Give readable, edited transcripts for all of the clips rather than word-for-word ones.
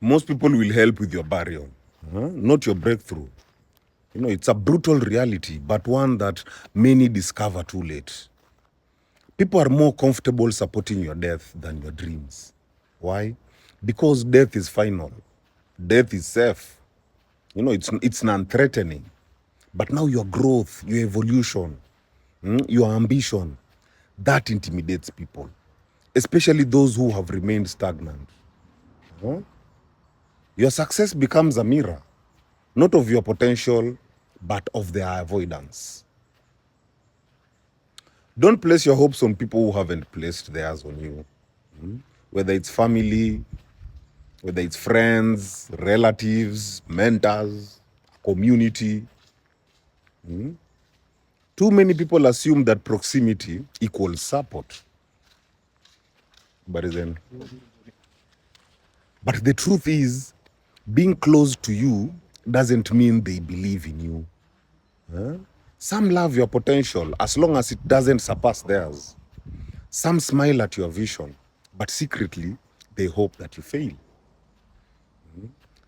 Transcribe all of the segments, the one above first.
Most people will help with your burial, not your breakthrough. It's a brutal reality, but one that many discover too late. People are more comfortable supporting your death than your dreams. Why? Because death is final. Death is safe. It's non-threatening. But now your growth, your evolution, your ambition, that intimidates people, especially those who have remained stagnant. Your success becomes a mirror, not of your potential, but of their avoidance. Don't place your hopes on people who haven't placed theirs on you. Whether it's family, whether it's friends, relatives, mentors, community. Too many people assume that proximity equals support. But the truth is, being close to you doesn't mean they believe in you. Some love your potential as long as it doesn't surpass theirs. Some smile at your vision, but secretly, they hope that you fail.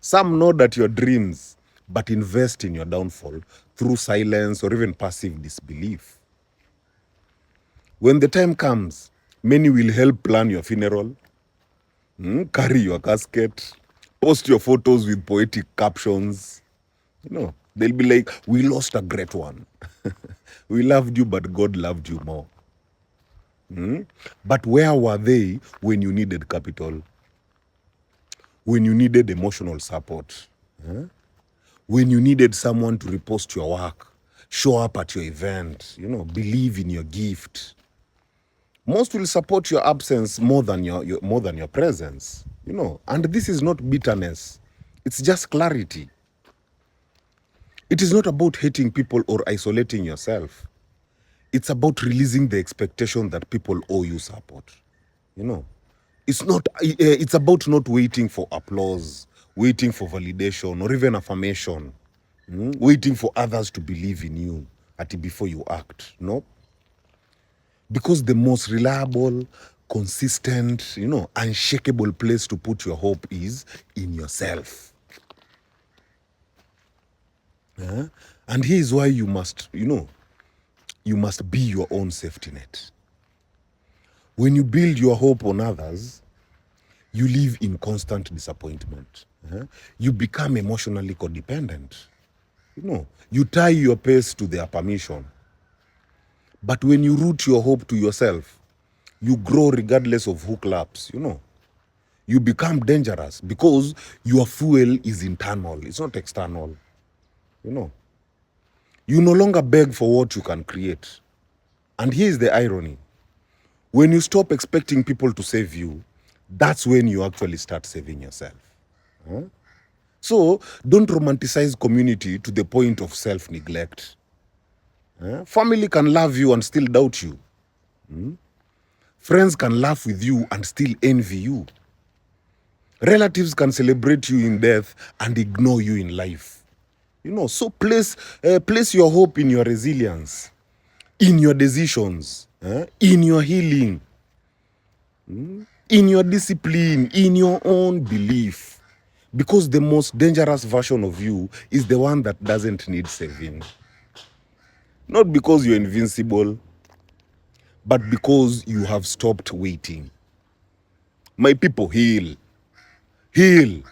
Some nod at your dreams, but invest in your downfall through silence or even passive disbelief. When the time comes, many will help plan your funeral, carry your casket, post your photos with poetic captions. They'll be like, we lost a great one. We loved you, but God loved you more. But where were they when you needed capital? When you needed emotional support? When you needed someone to repost your work, show up at your event, believe in your gift? Most will support your absence more than your presence. And this is not bitterness. It's just clarity. It is not about hating people or isolating yourself. It's about releasing the expectation that people owe you support. It's about not waiting for applause, waiting for validation or even affirmation, waiting for others to believe in you before you act. No? Because the most reliable, consistent, unshakable place to put your hope is in yourself. And here's why you must be your own safety net. When you build your hope on others, you live in constant disappointment. You become emotionally codependent. You tie your pace to their permission. But when you root your hope to yourself, you grow regardless of who claps. You become dangerous because your fuel is internal. It's not external. You no longer beg for what you can create. And here's the irony. When you stop expecting people to save you, that's when you actually start saving yourself. So don't romanticize community to the point of self-neglect. Family can love you and still doubt you. Friends can laugh with you and still envy you. Relatives can celebrate you in death and ignore you in life. So place your hope in your resilience, in your decisions, in your healing, in your discipline, in your own belief. Because the most dangerous version of you is the one that doesn't need saving. Not because you're invincible, but because you have stopped waiting. My people, heal. Heal.